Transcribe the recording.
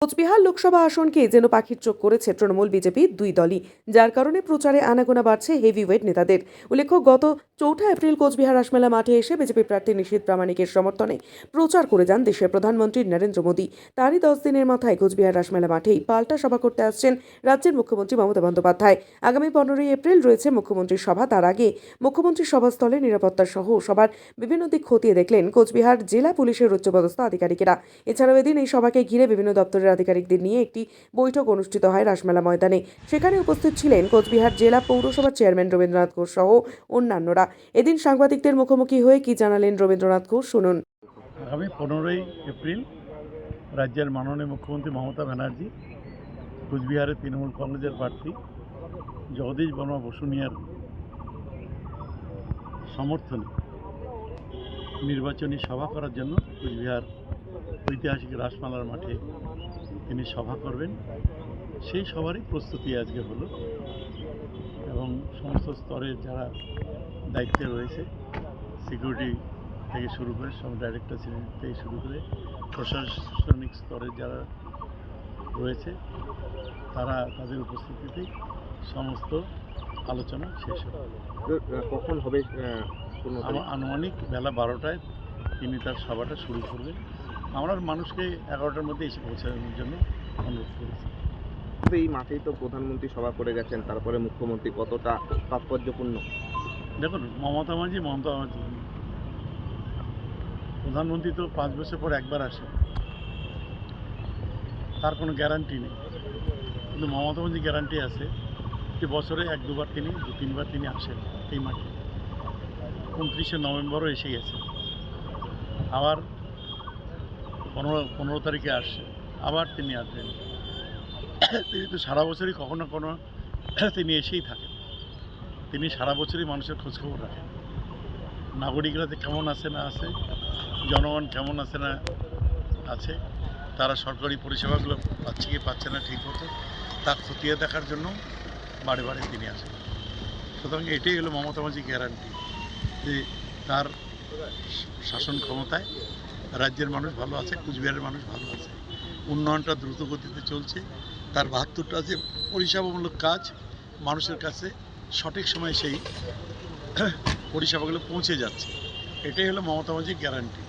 কোচবিহার লোকসভা আসনকে যেন পাখির চোখ করেছে তৃণমূল বিজেপি দুই দলই, যার কারণে প্রচারে আনাগোনা বাড়ছে হেভিওয়েট নেতাদের। উল্লেখ্য, গত 4 এপ্রিল কোচবিহার রাসমেলা মাঠে এসে বিজেপি প্রার্থী নিশীথ প্রামাণিকের সমর্থনে প্রচার করে যান দেশের প্রধানমন্ত্রী নরেন্দ্র মোদী। তারই 10 দিনের মাথায় কোচবিহার রাসমেলা মাঠেই পাল্টা সভা করতে আসছেন রাজ্যের মুখ্যমন্ত্রী মমতা বন্দ্যোপাধ্যায়। আগামী 15 এপ্রিল রয়েছে মুখ্যমন্ত্রীর সভা। তার আগে মুখ্যমন্ত্রীর সভাস্থলে নিরাপত্তা সহ সবার বিভিন্ন দিক খতিয়ে দেখলেন কোচবিহার জেলা পুলিশের উচ্চপদস্থ আধিকারিকেরা। এছাড়াও এদিন এই সভাকে ঘিরে বিভিন্ন দপ্তরের আধিকারিকদের নিয়ে একটি বৈঠক অনুষ্ঠিত হয় রাসমেলা ময়দানে। সেখানে উপস্থিত ছিলেন কোচবিহার জেলা পৌরসভার চেয়ারম্যান রবীন্দ্রনাথ ঘোষ সহ অন্যান্যরা। এদিন সাংবাদিকদের মুখোমুখি হয়ে কি জানালেন রবীন্দ্রনাথ ঘোষ, শুনুন। আগামী 15 এপ্রিল রাজ্যের মাননীয় মুখ্যমন্ত্রী মমতা ব্যানার্জি কোচবিহারের তৃণমূল কংগ্রেসের প্রার্থী জগদীশ বর্মা বসুনিয়ার সমর্থনে নির্বাচনী সভা করার জন্য কোচবিহার ঐতিহাসিক রাসমেলার মাঠে তিনি সভা করবেন। সেই সভারই প্রস্তুতি আজকে হলো এবং সমস্ত স্তরের যারা দায়িত্বে রয়েছে, সিকিউরিটি থেকে শুরু করে সব ডাইরেক্টর থেকে শুরু করে প্রশাসনিক স্তরের যারা রয়েছে তারা তাদের উপস্থিতিতেই সমস্ত আলোচনা শেষ হবে। কখন হবে? আনুমানিক বেলা 12টায় তিনি তার সভাটা শুরু করবেন। আমরা মানুষকে 11টার মধ্যে এসে পৌঁছানোর জন্য অনুরোধ করেছি। এই মাঠেই তো প্রধানমন্ত্রী সভা করে গেছেন, তারপরে মুখ্যমন্ত্রী, কতটা তাৎপর্যপূর্ণ? দেখুন, মমতা ব্যানার্জি প্রধানমন্ত্রী তো 5 বছর পর একবার আসে, তার কোনো গ্যারান্টি নেই। কিন্তু মমতা ব্যানার্জি গ্যারান্টি আছে যে বছরে 1-2 বার তিনি 2-3 বার তিনি আসেন এই মাঠে। 29শে নভেম্বরও এসে গেছে, আবার 15 তারিখে আসছে, আবার তিনি আসবেন। তিনি তো সারা বছরই কখনো কোনো তিনি এসেই থাকেন। তিনি সারা বছরই মানুষের খোঁজখবর রাখেন, নাগরিকরা কেমন আছে না আছে, জনগণ কেমন আছে না আছে, তারা সরকারি পরিষেবাগুলো পাচ্ছে কি পাচ্ছে না ঠিক মতো, তা খতিয়ে দেখার জন্য বারে বারে তিনি আসেন। সুতরাং এটাই হলো মমতা ব্যানার্জির গ্যারান্টি যে তার শাসন ক্ষমতায় রাজ্যের মানুষ ভালো আছে, কুচবিহারের মানুষ ভালো আছে, উন্নয়নটা দ্রুত গতিতে চলছে, তার 72টা যে পরিষেবামূলক কাজ মানুষের কাছে সঠিক সময়ে সেই পরিষেবাগুলো পৌঁছে যাচ্ছে। এটাই হলো মমতা ব্যানার্জির গ্যারান্টি।